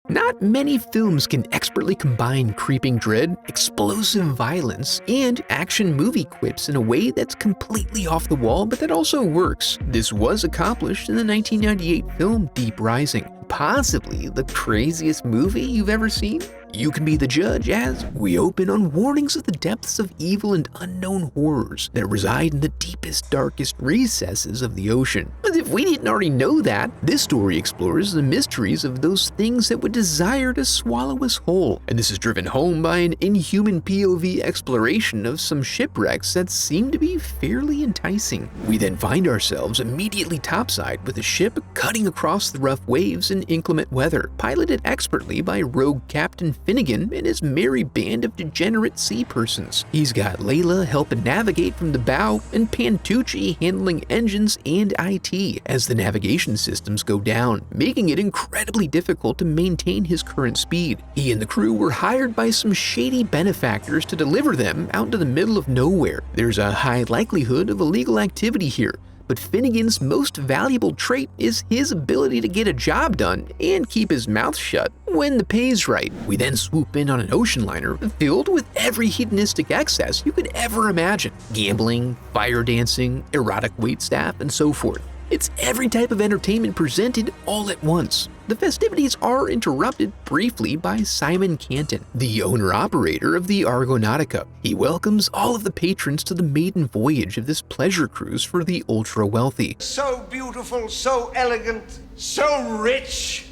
Not many films can expertly combine creeping dread, explosive violence, and action movie quips in a way that's completely off the wall but that also works. This was accomplished in the 1998 film Deep Rising, possibly the craziest movie you've ever seen. You can be the judge as we open on warnings of the depths of evil and unknown horrors that reside in the deepest, darkest recesses of the ocean. But if we didn't already know that, this story explores the mysteries of those things that would desire to swallow us whole. And this is driven home by an inhuman POV exploration of some shipwrecks that seem to be fairly enticing. We then find ourselves immediately topside with a ship cutting across the rough waves in inclement weather, piloted expertly by rogue Captain Finnegan and his merry band of degenerate sea persons. He's got Layla helping navigate from the bow and Pantucci handling engines and IT as the navigation systems go down, making it incredibly difficult to maintain his current speed. He and the crew were hired by some shady benefactors to deliver them out into the middle of nowhere. There's a high likelihood of illegal activity here, but Finnegan's most valuable trait is his ability to get a job done and keep his mouth shut when the pay's right. We then swoop in on an ocean liner filled with every hedonistic excess you could ever imagine. Gambling, fire dancing, erotic waitstaff, and so forth. It's every type of entertainment presented all at once. The festivities are interrupted briefly by Simon Canton, the owner-operator of the Argonautica. He welcomes all of the patrons to the maiden voyage of this pleasure cruise for the ultra-wealthy. So beautiful, so elegant, so rich.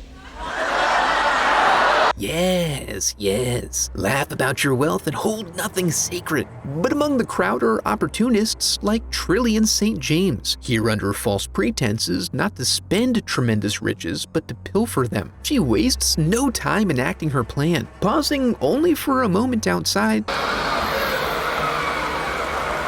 Yes. Laugh about your wealth and hold nothing sacred. But among the crowd are opportunists like Trillian St. James, here under false pretenses not to spend tremendous riches but to pilfer them. She wastes no time enacting her plan, pausing only for a moment outside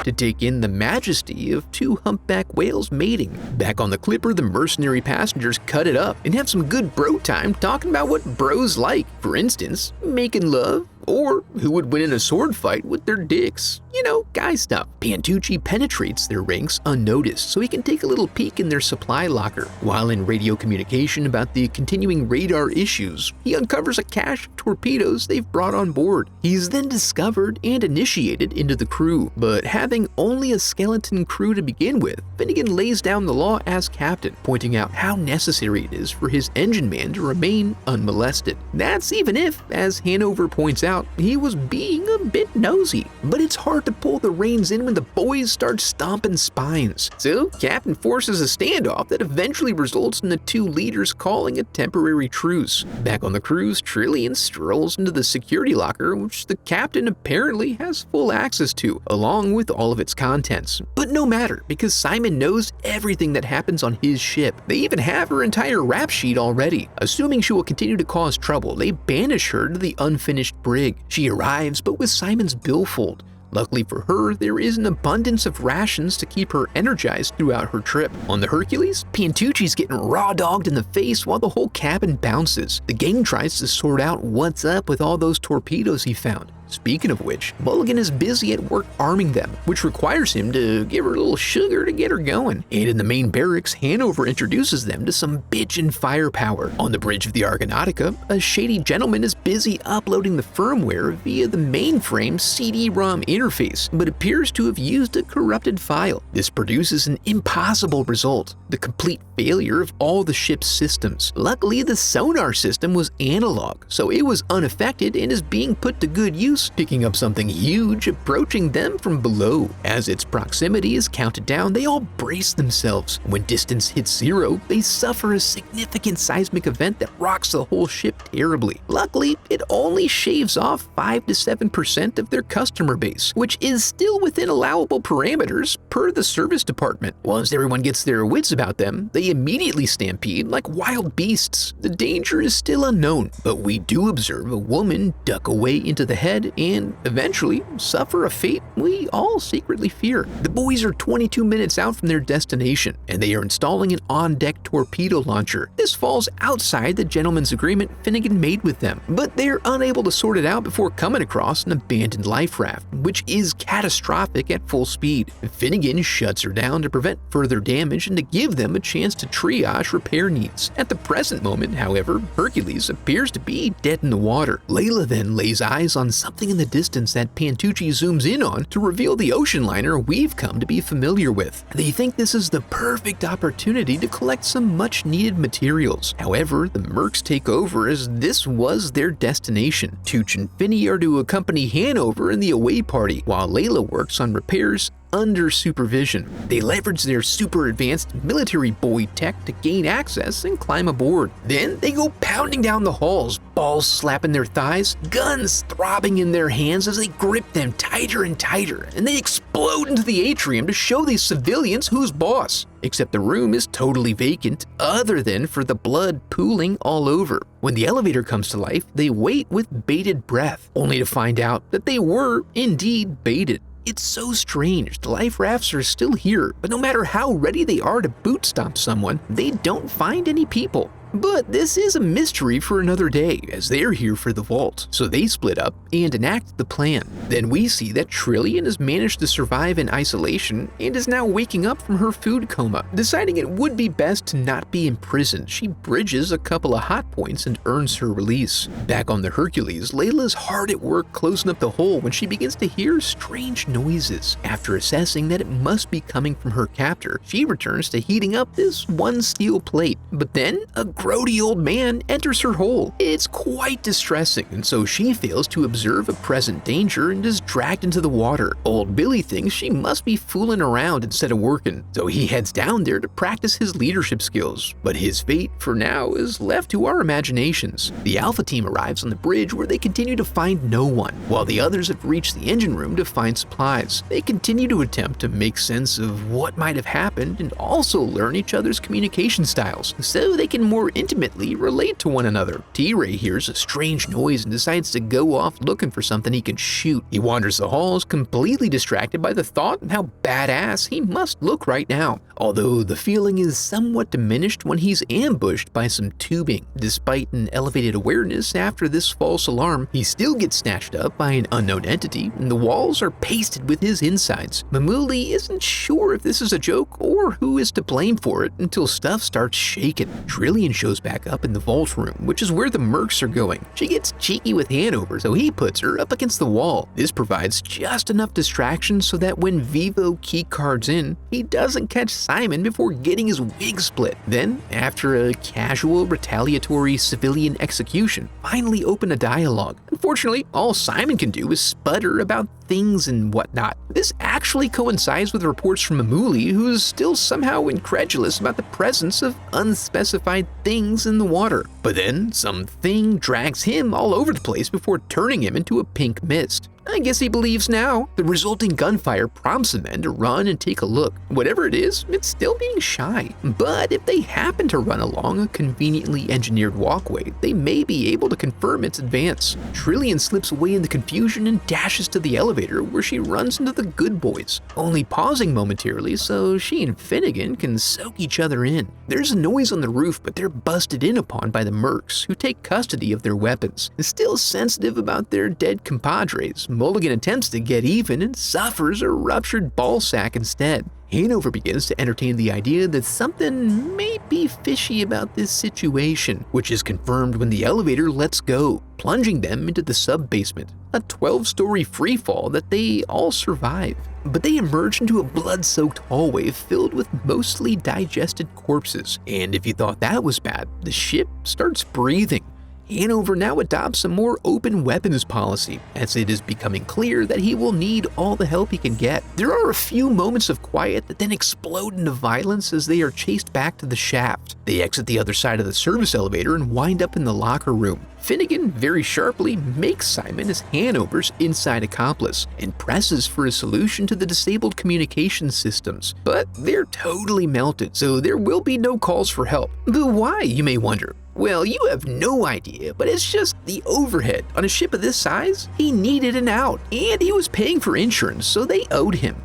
to take in the majesty of two humpback whales mating. Back on the clipper, the mercenary passengers cut it up and have some good bro time talking about what bros like. For instance, making love, or who would win in a sword fight with their dicks. You know, guy stuff. Pantucci penetrates their ranks unnoticed so he can take a little peek in their supply locker. While in radio communication about the continuing radar issues, he uncovers a cache of torpedoes they've brought on board. He's then discovered and initiated into the crew, but having only a skeleton crew to begin with, Finnegan lays down the law as captain, pointing out how necessary it is for his engine man to remain unmolested. That's even if, as Hanover points out, he was being a bit nosy. But it's hard to pull the reins in when the boys start stomping spines. So Captain forces a standoff that eventually results in the two leaders calling a temporary truce. Back on the cruise, Trillian strolls into the security locker, which the captain apparently has full access to, along with all of its contents. But no matter, because Simon knows everything that happens on his ship. They even have her entire rap sheet already. Assuming she will continue to cause trouble, they banish her to the unfinished brig. She arrives, but with Simon's billfold. Luckily for her, there is an abundance of rations to keep her energized throughout her trip. On the Hercules, Pantucci's getting raw-dogged in the face while the whole cabin bounces. The gang tries to sort out what's up with all those torpedoes he found. Speaking of which, Mulligan is busy at work arming them, which requires him to give her a little sugar to get her going. And in the main barracks, Hanover introduces them to some bitchin' firepower. On the bridge of the Argonautica, a shady gentleman is busy uploading the firmware via the mainframe CD-ROM interface, but appears to have used a corrupted file. This produces an impossible result, the complete failure of all the ship's systems. Luckily, the sonar system was analog, so it was unaffected and is being put to good use, picking up something huge approaching them from below. As its proximity is counted down, they all brace themselves. When distance hits zero, they suffer a significant seismic event that rocks the whole ship terribly. Luckily, it only shaves off 5 to 7% of their customer base, which is still within allowable parameters per the service department. Once everyone gets their wits about them, they immediately stampede like wild beasts. The danger is still unknown, but we do observe a woman duck away into the head and eventually suffer a fate we all secretly fear. The boys are 22 minutes out from their destination, and they are installing an on-deck torpedo launcher. This falls outside the gentleman's agreement Finnegan made with them, but they're unable to sort it out before coming across an abandoned life raft, which is catastrophic at full speed. Finnegan shuts her down to prevent further damage and to give give them a chance to triage repair needs. At the present moment, however, Hercules appears to be dead in the water. Layla then lays eyes on something in the distance that Pantucci zooms in on to reveal the ocean liner we've come to be familiar with. They think this is the perfect opportunity to collect some much-needed materials. However, the Mercs take over as this was their destination. Tooch and Finney are to accompany Hanover in the away party, while Layla works on repairs under supervision. They leverage their super advanced military buoy tech to gain access and climb aboard. Then they go pounding down the halls, balls slapping their thighs, guns throbbing in their hands as they grip them tighter and tighter, and they explode into the atrium to show these civilians who's boss. Except the room is totally vacant, other than for the blood pooling all over. When the elevator comes to life, they wait with bated breath, only to find out that they were indeed baited. It's so strange, the life rafts are still here, but no matter how ready they are to boot stomp someone, they don't find any people. But this is a mystery for another day, as they're here for the vault, so they split up and enact the plan. Then we see that Trillian has managed to survive in isolation and is now waking up from her food coma. Deciding it would be best to not be imprisoned, she bridges a couple of hot points and earns her release. Back on the Hercules, Layla's hard at work closing up the hole when she begins to hear strange noises. After assessing that it must be coming from her captor, she returns to heating up this one steel plate. But then, a grody old man enters her hole. It's quite distressing, and so she fails to observe a present danger and is dragged into the water. Old Billy thinks she must be fooling around instead of working, so he heads down there to practice his leadership skills. But his fate, for now, is left to our imaginations. The Alpha team arrives on the bridge where they continue to find no one, while the others have reached the engine room to find supplies. They continue to attempt to make sense of what might have happened and also learn each other's communication styles, so they can more intimately relate to one another. T-Ray hears a strange noise and decides to go off looking for something he can shoot. He wanders the halls, completely distracted by the thought of how badass he must look right now, although the feeling is somewhat diminished when he's ambushed by some tubing. Despite an elevated awareness after this false alarm, he still gets snatched up by an unknown entity, and the walls are pasted with his insides. Mamuli isn't sure if this is a joke or who is to blame for it until stuff starts shaking. Trillian shows back up in the vault room, which is where the Mercs are going. She gets cheeky with Hanover, so he puts her up against the wall. This provides just enough distraction so that when Vivo keycards in, he doesn't catch Simon before getting his wig split. Then, after a casual retaliatory civilian execution, finally open a dialogue. Unfortunately, all Simon can do is sputter about things and whatnot. This actually coincides with reports from Mamuli, who is still somehow incredulous about the presence of unspecified things in the water. But then, something drags him all over the place before turning him into a pink mist. I guess he believes now. The resulting gunfire prompts the men to run and take a look. Whatever it is, it's still being shy. But if they happen to run along a conveniently engineered walkway, they may be able to confirm its advance. Trillian slips away in the confusion and dashes to the elevator, where she runs into the good boys, only pausing momentarily so she and Finnegan can soak each other in. There's a noise on the roof, but they're busted in upon by the Mercs, who take custody of their weapons. Still sensitive about their dead compadres, Mulligan attempts to get even and suffers a ruptured ball sack instead. Hanover begins to entertain the idea that something may be fishy about this situation, which is confirmed when the elevator lets go, plunging them into the sub-basement, a 12-story freefall that they all survive. But they emerge into a blood-soaked hallway filled with mostly digested corpses, and if you thought that was bad, the ship starts breathing. Hanover now adopts a more open weapons policy, as it is becoming clear that he will need all the help he can get. There are a few moments of quiet that then explode into violence as they are chased back to the shaft. They exit the other side of the service elevator and wind up in the locker room. Finnegan very sharply makes Simon as Hanover's inside accomplice and presses for a solution to the disabled communication systems. But they're totally melted, so there will be no calls for help. But why, you may wonder? Well, you have no idea, but it's just the overhead. On a ship of this size, he needed an out, and he was paying for insurance, so they owed him.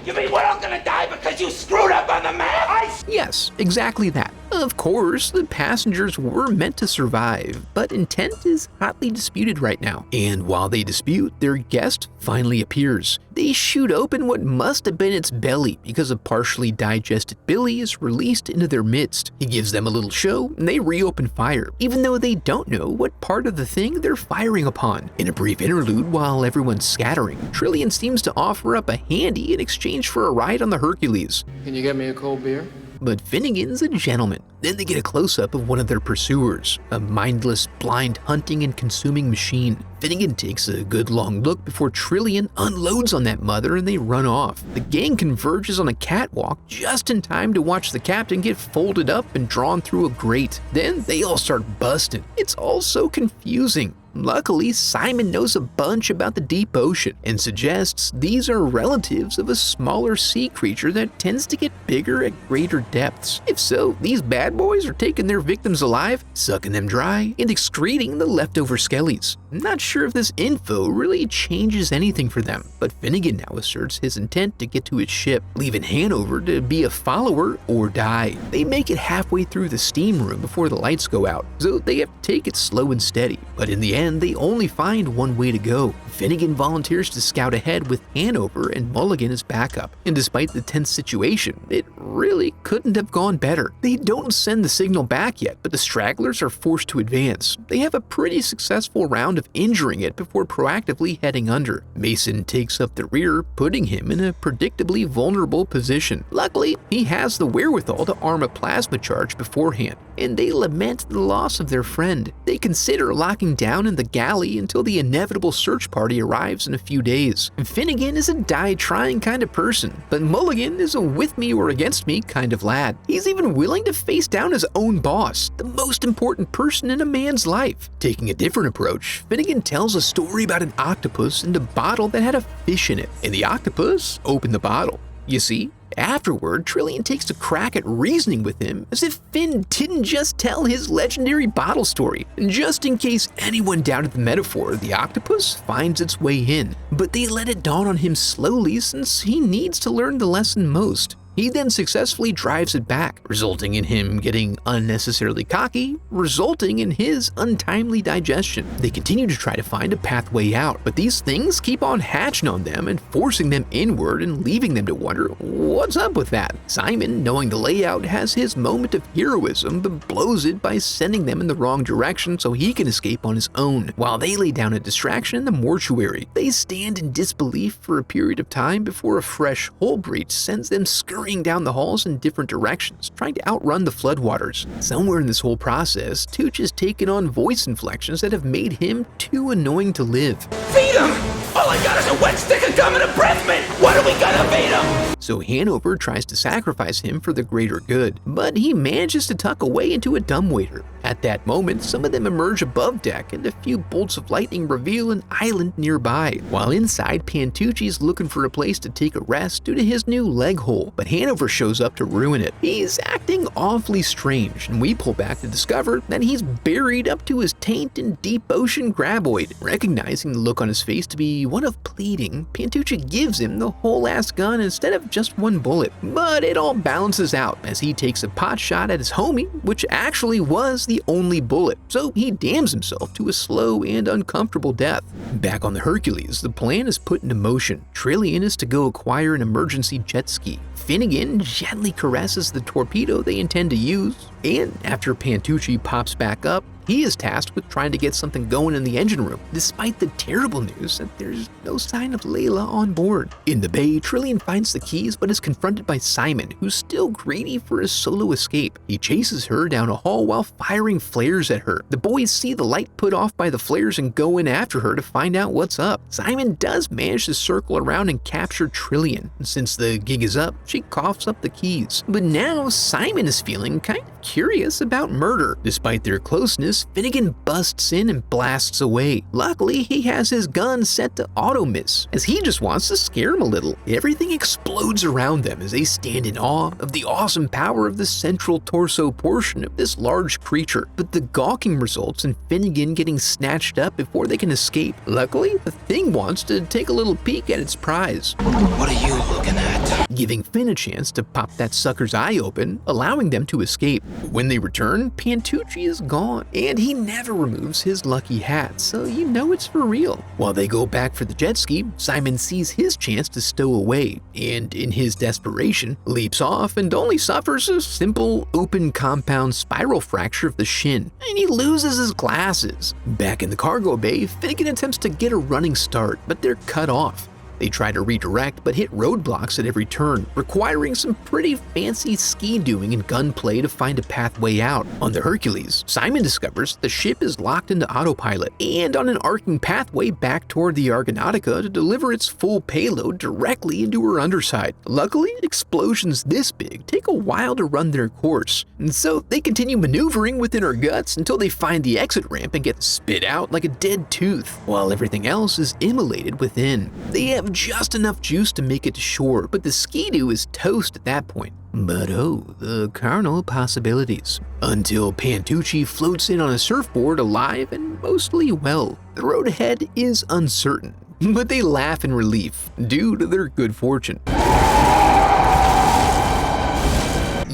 You mean we're all gonna die because you screwed up on the map? Yes, exactly that. Of course, the passengers were meant to survive, but intent is hotly disputed right now. And while they dispute, their guest finally appears. They shoot open what must have been its belly because a partially digested Billy is released into their midst. He gives them a little show and they reopen fire, even though they don't know what part of the thing they're firing upon. In a brief interlude while everyone's scattering, Trillian seems to offer up a handy in exchange for a ride on the Hercules. Can you get me a cold beer? But Finnegan's a gentleman. Then they get a close-up of one of their pursuers, a mindless, blind hunting and consuming machine. Finnegan takes a good long look before Trillian unloads on that mother and they run off. The gang converges on a catwalk just in time to watch the captain get folded up and drawn through a grate. Then they all start busting. It's all so confusing. Luckily, Simon knows a bunch about the deep ocean and suggests these are relatives of a smaller sea creature that tends to get bigger at greater depths. If so, these bad boys are taking their victims alive, sucking them dry, and excreting the leftover skellies. I'm not sure if this info really changes anything for them, but Finnegan now asserts his intent to get to his ship, leaving Hanover to be a follower or die. They make it halfway through the steam room before the lights go out, so they have to take it slow and steady, but in the end, they only find one way to go. Finnegan volunteers to scout ahead with Hanover and Mulligan as backup, and despite the tense situation, it really couldn't have gone better. They don't send the signal back yet, but the stragglers are forced to advance. They have a pretty successful round of injuring it before proactively heading under. Mason takes up the rear, putting him in a predictably vulnerable position. Luckily, he has the wherewithal to arm a plasma charge beforehand, and they lament the loss of their friend. They consider locking down in the galley until the inevitable search party arrives in a few days. Finnegan is a die-trying kind of person, but Mulligan is a with me or against me kind of lad. He's even willing to face down his own boss, the most important person in a man's life. Taking a different approach, Finnegan tells a story about an octopus and a bottle that had a fish in it, and the octopus opened the bottle. You see? Afterward, Trillian takes a crack at reasoning with him as if Finn didn't just tell his legendary bottle story. And just in case anyone doubted the metaphor, the octopus finds its way in. But they let it dawn on him slowly since he needs to learn the lesson most. He then successfully drives it back, resulting in him getting unnecessarily cocky, resulting in his untimely digestion. They continue to try to find a pathway out, but these things keep on hatching on them and forcing them inward and leaving them to wonder what's up with that. Simon, knowing the layout, has his moment of heroism but blows it by sending them in the wrong direction so he can escape on his own. While they lay down a distraction in the mortuary, they stand in disbelief for a period of time before a fresh hole breach sends them scurrying down the halls in different directions, trying to outrun the floodwaters. Somewhere in this whole process, Tooch has taken on voice inflections that have made him too annoying to live. Feed him! All I got is a wet stick of gum and a breath mint! What are we gonna feed him? So Hanover tries to sacrifice him for the greater good, but he manages to tuck away into a dumbwaiter. At that moment, some of them emerge above deck and a few bolts of lightning reveal an island nearby. While inside, Pantucci's looking for a place to take a rest due to his new leg hole, but Hanover shows up to ruin it. He's acting awfully strange, and we pull back to discover that he's buried up to his taint in deep ocean graboid. Recognizing the look on his face to be one of pleading, Pantucci gives him the whole-ass gun instead of just one bullet. But it all balances out as he takes a pot shot at his homie, which actually was the only bullet, so he damns himself to a slow and uncomfortable death. Back on the Hercules, the plan is put into motion. Trillian is to go acquire an emergency jet ski. Finnegan gently caresses the torpedo they intend to use, and after Pantucci pops back up, he is tasked with trying to get something going in the engine room, despite the terrible news that there's no sign of Layla on board. In the bay, Trillian finds the keys but is confronted by Simon, who's still greedy for a solo escape. He chases her down a hall while firing flares at her. The boys see the light put off by the flares and go in after her to find out what's up. Simon does manage to circle around and capture Trillian. Since the gig is up, she coughs up the keys. But now Simon is feeling kind of curious about murder. Despite their closeness, Finnegan busts in and blasts away. Luckily, he has his gun set to auto miss, as he just wants to scare him a little. Everything explodes around them as they stand in awe of the awesome power of the central torso portion of this large creature. But the gawking results in Finnegan getting snatched up before they can escape. Luckily, the thing wants to take a little peek at its prize. What are you looking at? giving Finn a chance to pop that sucker's eye open, allowing them to escape. When they return, Pantucci is gone, and he never removes his lucky hat, so you know it's for real. While they go back for the jet ski, Simon sees his chance to stow away, and in his desperation, leaps off and only suffers a simple open compound spiral fracture of the shin, and he loses his glasses. Back in the cargo bay, Finnegan attempts to get a running start, but they're cut off. They try to redirect but hit roadblocks at every turn, requiring some pretty fancy ski-doing and gunplay to find a pathway out. On the Hercules, Simon discovers the ship is locked into autopilot and on an arcing pathway back toward the Argonautica to deliver its full payload directly into her underside. Luckily, explosions this big take a while to run their course, and so they continue maneuvering within her guts until they find the exit ramp and get spit out like a dead tooth, while everything else is immolated within. They have just enough juice to make it to shore, but the Ski-Doo is toast at that point. But oh, the carnal possibilities. Until Pantucci floats in on a surfboard alive and mostly well. The road ahead is uncertain, but they laugh in relief due to their good fortune.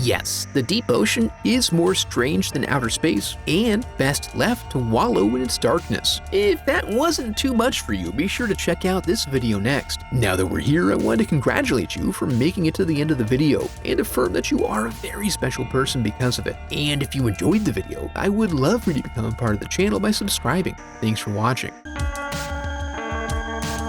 Yes, the deep ocean is more strange than outer space, and best left to wallow in its darkness. If that wasn't too much for you, be sure to check out this video next. Now that we're here, I want to congratulate you for making it to the end of the video, and affirm that you are a very special person because of it. And if you enjoyed the video, I would love for you to become a part of the channel by subscribing. Thanks for watching.